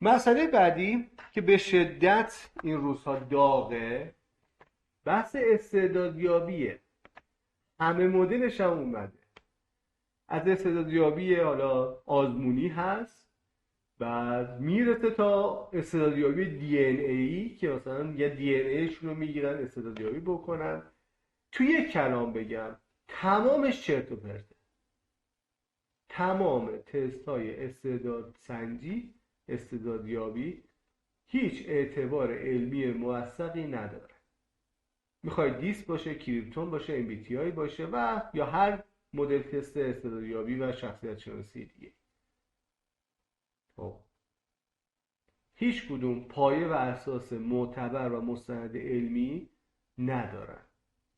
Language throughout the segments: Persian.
مسئله بعدی که به شدت این روزها داغه بحث استعدادیابیه. همه مدلش هم اومده. از استعدادیابی حالا آزمونی هست، بعد میرسه تا استعدادیابی دی ان ای که مثلا یه دی ان ایشون رو میگیرن استعدادیابی بکنن. تو یک کلام بگم تمامش چرت و پرته. تمام تست های استعداد سنجی، استعدادیابی هیچ اعتبار علمی موثقی نداره. میخوای دیس باشه، کریپتون باشه، ام بی تی آی باشه و یا هر مدل تست استعدادیابی و شخصیت شناسی دیگه. خب هیچ کدوم پایه و اساس معتبر و مستند علمی ندارن.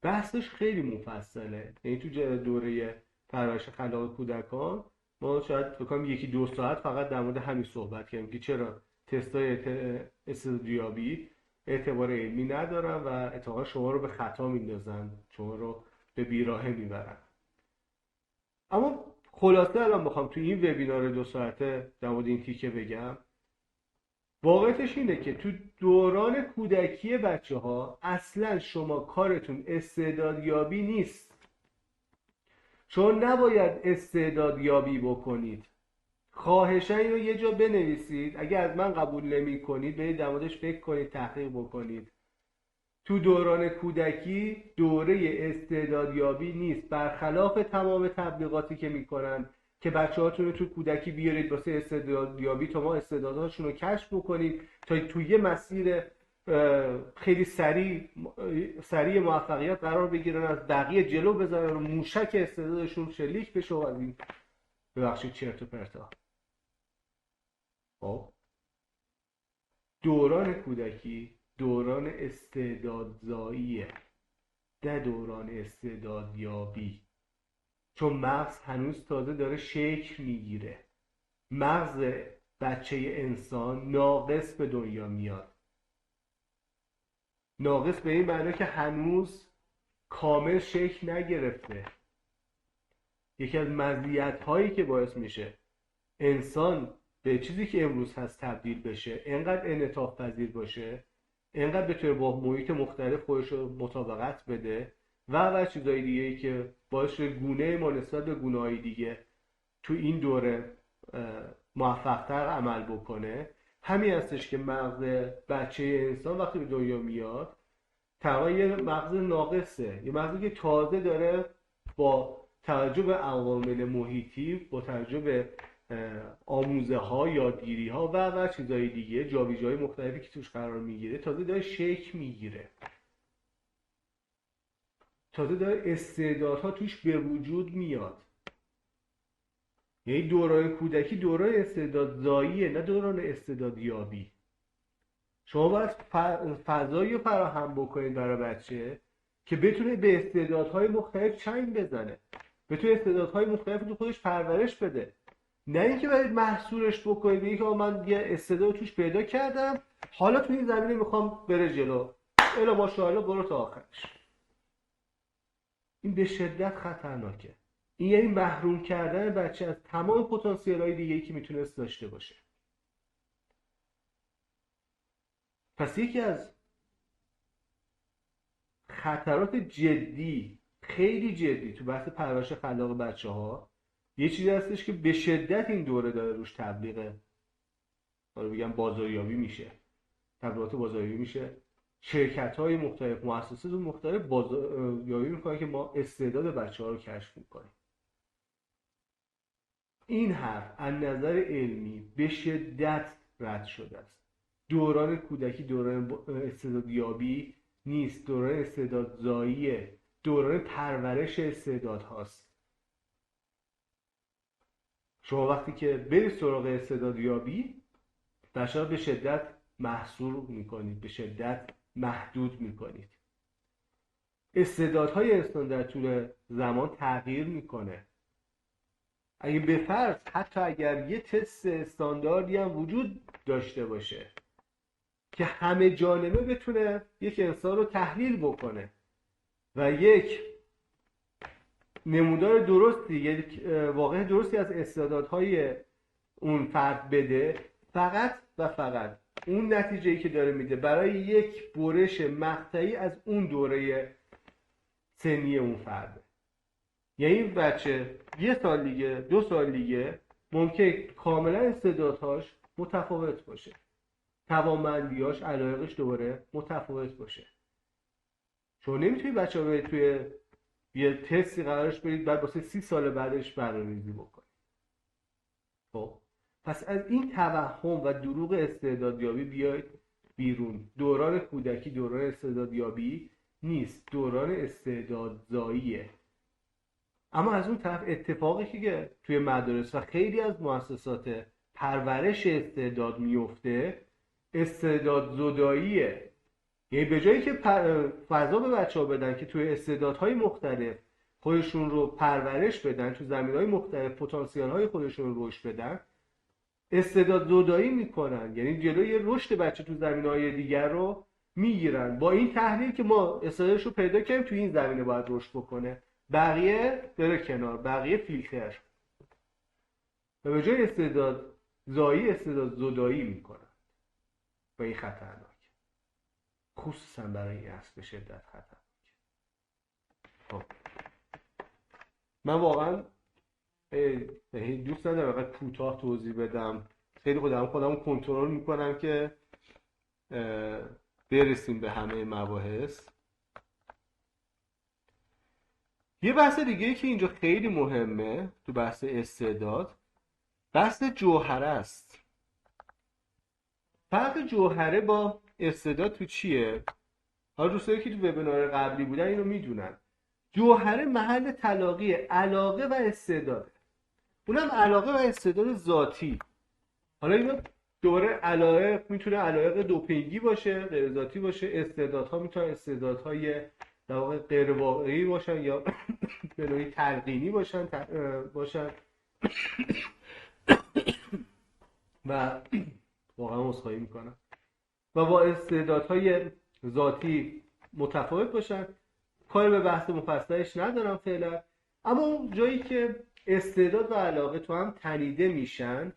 بحثش خیلی مفصله. یعنی تو دوره پرورش خلاق کودکان ما شاید بکنم یکی دو ساعت فقط در مورد همین صحبت کردیم که چرا تستای استعدادیابی اعتبار علمی ندارن و اتفاقا شما رو به خطا میندازن، شما رو به بیراهه میبرن. اما خلاصه الان بخوام تو این وبینار 2 ساعته در مورد این تیکه بگم، واقعیتش اینه که تو دوران کودکی بچه ها اصلا شما کارتون استعدادیابی نیست. شما نباید استعدادیابی بکنید. خواهشاً اینو یه جا بنویسید. اگه از من قبول نمی کنید برید در موردش فکر کنید، تحقیق بکنید. تو دوران کودکی دوره استعدادیابی نیست، برخلاف تمام تبلیغاتی که میکنن که بچه‌هاتون رو تو کودکی بیارید واسه استعدادیابی تا ما استعدادهاشون رو کشف بکنیم تا تو یه مسیر خیلی سریع موفقیت قرار بگیرن، از بقیه جلو بزنن و موشک استعدادشون شلیک بشه و از این ببخشید چرت و پرتا. خب دوران کودکی دوران استعدادزاییه، نه دوران استعدادیابی. چون مغز هنوز تازه داره شکل میگیره. مغز بچه انسان ناقص به دنیا میاد. ناقص به این معنی که هنوز کامل شکل نگرفته. یکی از مزیت‌هایی که باعث میشه انسان به چیزی که امروز هست تبدیل بشه، اینقدر انعطاف پذیر باشه، اینقدر بتونه با محیط مختلف خودش رو مطابقت بده و چیزای دیگه‌ای که باعث شده گونه ما نسبت به گونه‌های دیگه تو این دوره موفق‌تر عمل بکنه، همین هستش که مغز بچه انسان وقتی به دنیا میاد تقریبا یه مغز ناقصه، یه مغزی که تازه داره با توجه به عوامل محیطی، با توجه به آموزه ها، یادگیری ها و چیزهای دیگه، جابجایی مختلفی که توش قرار میگیره، تازه داره شکل میگیره، تازه داره استعدادها توش به وجود میاد. یعنی دوران کودکی دوران استعدادزاییه، نه دوران استعدادیابی. شما باید فضایی رو فراهم بکنید برای بچه که بتونه به استعدادهای مختلف چنگ بزنه، بتونه استعدادهای مختلف رو خودش پرورش بده، نه اینکه برید محصورش بکنید بگید که من یه استعداد توش پیدا کردم حالا تو این زمینه میخوام بره جلو، الا ماشاءالله برو تا آخرش. این به شدت خطرناکه. این یعنی محروم کردن بچه از تمام پتانسیل‌های دیگه‌ای که میتونست داشته باشه. پس یکی از خطرات جدی، خیلی جدی تو بحث پرورش خلاق بچه‌ها یه چیزی هستش که به شدت این دوره داره روش تبلیغ حالا بگم بازاریابی میشه، تبلیغات بازاریابی میشه، شرکت‌های مختلف، مؤسسات مختلف بازاریابی میکنن که ما استعداد بچه‌ها رو کشف میکنیم. این حرف از نظر علمی به شدت رد شده است. دوران کودکی دوران استعدادیابی نیست، دوران استعدادزاییه، دوران پرورش استعداد هاست. شما وقتی که برید سراغ استعدادیابی بچه‌ها به شدت محصور میکنید، به شدت محدود میکنید. استعدادهای انسان در طول زمان تغییر میکنه. اگه به فرض حتی اگر یه تست استانداردی هم وجود داشته باشه که همه جانبه بتونه یک انسان رو تحلیل بکنه و یک نمودار درستی، یک واقع درستی از استعدادهای اون فرد بده، فقط و فقط اون نتیجه‌ای که داره میده برای یک برش مقطعی از اون دوره سنی اون فرده. یعنی این بچه 1 سال دیگه 2 سال دیگه ممکنه کاملا استعدادهاش متفاوت باشه، توانمندیاش، علایقش دوباره متفاوت باشه. شما نمیتونی بچه ها توی یه تستی قرارش برید بعد واسه 30 سال بعدش برنامه‌ریزی بکنید. خب پس از این توهم و دروغ استعدادیابی بیاید بیرون. دوران کودکی دوران استعدادیابی نیست، دوران استعدادزاییه. اما از اون طرف اتفاقی که توی مدارس و خیلی از مؤسسات پرورش استعداد میفته استعداد زداییه. یعنی به جایی که فضا به بچه‌ها بدن که توی استعدادهای مختلف خودشون رو پرورش بدن، تو زمینهای مختلف پتانسیل‌های خودشون رو رشد بدن، استعداد زدایی میکنن. یعنی جلوی رشد بچه تو زمینه‌های دیگر رو میگیرن با این تحلیل که ما استعدادش رو پیدا کردیم تو این زمینه باید رشد بکنه، بقیه بره کنار، بقیه فیلتر. و به جای استعداد زایی استعداد زدایی میکنن و این خطرناک، خصوصا برای این عصر به شدت خطرناک. خب من واقعا دوست ندارم فقط کوتاه توضیح بدم، خیلی خودم کنترل میکنم که برسیم به همه مباحث. یه بحث دیگه ای که اینجا خیلی مهمه تو بحث استعداد، بحث جوهره است. فرق جوهره با استعداد تو چیه؟ حالا دوستایی که تو وبینار قبلی بودن اینو میدونن. جوهره محل تلاقی علاقه و استعداده، اونم علاقه و استعداد ذاتی. حالا اینو دوره علایق میتونه علایق دوپینگی باشه، غیر ذاتی باشه. استعدادها میتونه استعدادهای در واقع غیر واقعی باشن یا به نوعی تلقینی باشن و واقعا عذرخواهی میکنم و با استعدادهای ذاتی متفاوت باشن. کاری به بحث مفصلش ندارم فعلا. اما اون جایی که استعداد و علاقه تو هم تنیده میشن،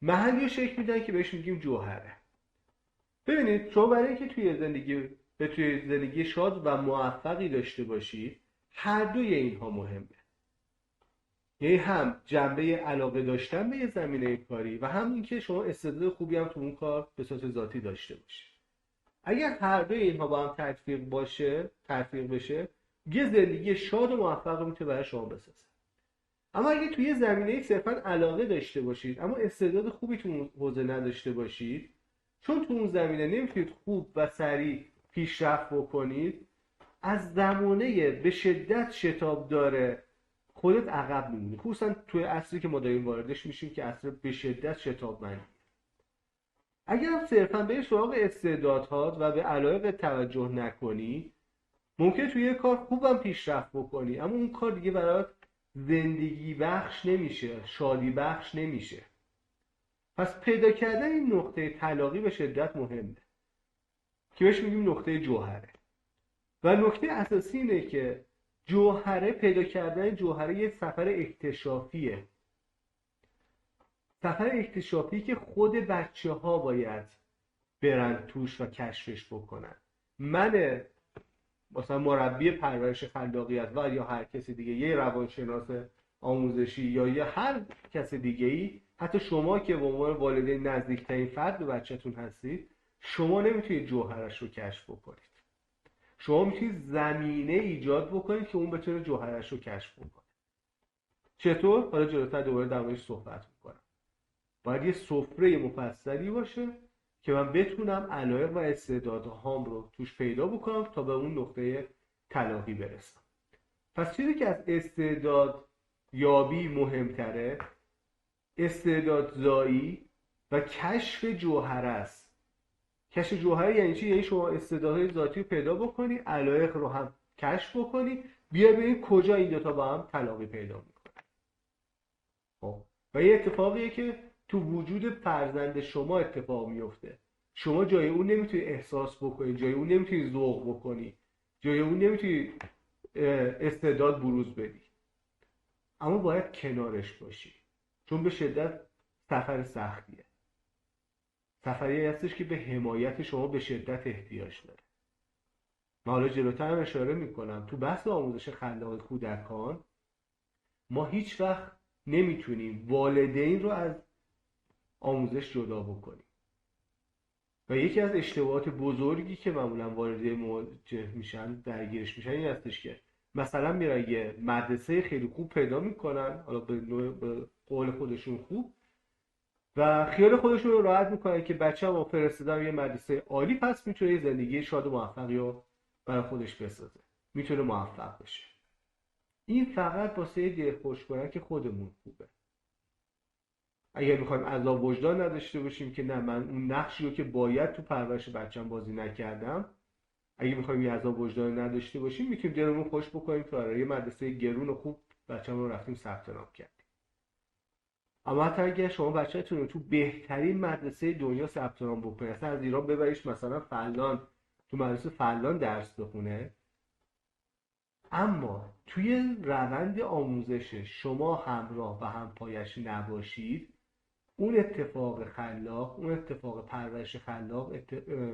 محلی شکل میدن که بهش میگیم جوهره. ببینید شما برای اینکه توی زندگی شاد و موفقی داشته باشید، هر دوی اینها مهمه. یعنی هم جنبه علاقه داشتن به یه زمینه کاری و هم اینکه شما استعداد خوبی هم تو اون کار به صورت ذاتی داشته باشید. اگر هر دوی اینها با هم تطبیق بشه، یه زندگی شاد و موفق میتونه برای شما بسازه. اما اگه توی زمینه صرفا علاقه داشته باشید اما استعداد خوبی تو اون حوزه نداشته باشید، چون تو اون زمینه نمیتونید خوب و سریع پیشرفت بکنید، از زمانه به شدت شتاب داره خودت عقب میمونی. خصوصا توی عصری که ما داریم واردش میشیم که عصر به شدت شتابمندی. اگر صرفا به سراغ استعدادات و به علایق توجه نکنی، ممکنه توی یه کار خوبم پیشرفت بکنی اما اون کار دیگه برات زندگی بخش نمیشه، شادی بخش نمیشه. پس پیدا کردن این نقطه تلاقی به شدت مهمه که بهش میگیم نقطه جوهره. و نکته اساسی اینه که پیدا کردن جوهره یه سفر اکتشافیه. سفر اکتشافی که خود بچه ها باید برن توش و کشفش بکنن. من مثلا مربی پرورش خلاقیت و یا هر کسی دیگه، یه روانشناس آموزشی یا یه هر کس دیگه ای، حتی شما که به عنوان والدین نزدیکترین فرد به بچه‌تون هستید، شما نمیتونید جوهرش رو کشف بکنید. شما میتونید زمینه ایجاد بکنید که اون بتونه جوهرش رو کشف بکنه. چطور؟ حالا جلوتر دوباره در موردش صحبت میکنم. باید یه سفره مفصلی باشه که من بتونم علایق و استعدادهام رو توش پیدا بکنم تا به اون نقطه تلاقی برسم. پس چیزی که از استعداد یابی مهمتره، استعداد زایی و کشف جوهره است. کشف جوهره یعنی چی؟ یعنی شما استعدادهای ذاتی رو پیدا بکنی، علایق رو هم کشف بکنی، بیا ببین کجا این دوتا با هم تلاقی پیدا میکنه. خب و یه اتفاقیه که تو وجود فرزند شما اتفاق میفته. شما جای اون نمیتونی احساس بکنی، جای اون نمیتونی ذوق بکنی، جای اون نمیتونی استعداد بروز بدی، اما باید کنارش باشی، چون به شدت سفر سختیه. سفری هستش که به حمایت شما به شدت احتیاج داره. من حالا جلوتر هم اشاره میکنم تو بحث آموزش خلاق کودکان ما هیچ وقت نمیتونیم والدین رو از آموزش جدا بکنیم و یکی از اشتباهات بزرگی که معمولا والدین مواجه میشن درگیرش میشن این هستش که مثلا میرن یه مدرسه خیلی خوب پیدا میکنن، حالا به قول خودشون خوب، و خیال خودشون رو راحت میکنن که بچه هم فرستادم یه مدرسه عالی، پس میتونه یه زندگی شاد و موفقی رو برای خودش بسازه، میتونه موفق بشه. این فقط واسه دلخوش کنن که خودمون خوبه. اگر میخوایم عذاب وجدان نداشته باشیم که نه من اون نقشی رو که باید تو پرورش بچه‌م بازی نکردم، اگه میخوایم یه عذاب وجدان نداشته باشیم میتونیم دلمون خوش بکنیم که آره یه مدرسه گرون و خوب بچه‌مون رو رفتیم ثبت نام کردیم. اما حتی اگر شما بچه‌تون رو تو بهترین مدرسه دنیا ثبت نام بکنید، اصلا از ایران ببریش مثلا فلان، تو مدرسه فلان درس بخونه، اما توی روند آموزش شما همراه و همپایش نباشید، اون اتفاق خلاق، اون اتفاق پرورش خلاق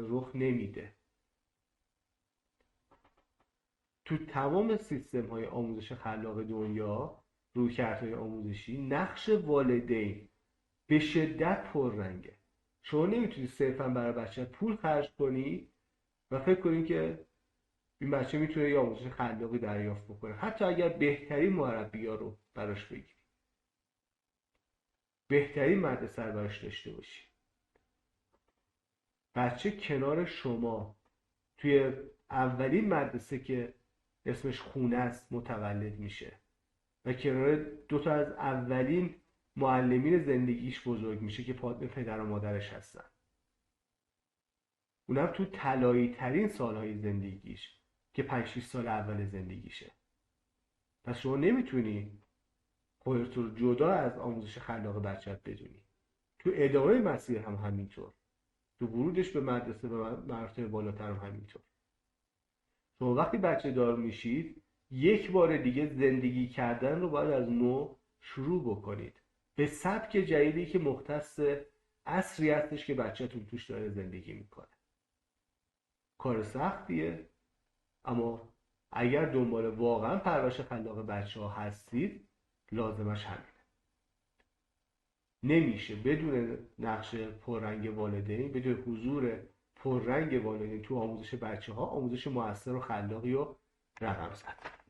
رخ نمیده. تو تمام سیستم های آموزش خلاق دنیا، رویکردهای آموزشی، نقش والدین به شدت پررنگه. شما نمیتونی صرفا برای بچه پول خرج کنی و فکر کنی که این بچه میتونه یه آموزش خلاقی دریافت بکنه، حتی اگر بهترین مربی‌ها رو براش بگیری، بهترین مدرسه رو براش داشته باشی. بچه کنار شما توی اولین مدرسه که اسمش خونه است متولد میشه و کنار دوتا از اولین معلمین زندگیش بزرگ میشه که پدر و مادرش هستن، اونم تو طلایی ترین سالهای زندگیش که 5-6 سال اول زندگیشه. پس شما نمیتونی خودت رو جدا از آموزش خلاق بچت بدونی. تو ادامه مسیر هم همینطور، تو ورودش به مدرسه و مراتب بالاتر هم همینطور. شما وقتی بچه دار میشید یک بار دیگه زندگی کردن رو باید از نو شروع بکنید به سبک جدیدی که مختص عصری هستش که بچه‌تون توش داره زندگی میکنه. کار سختیه، اما اگر دنبال واقعا پرورش خلاق بچه‌ها هستید لازمش همینه. نمیشه بدون نقش پررنگ والدین، بدون حضور پررنگ والدین تو آموزش بچه‌ها، آموزش موثر و خلاقی رو رقم زد.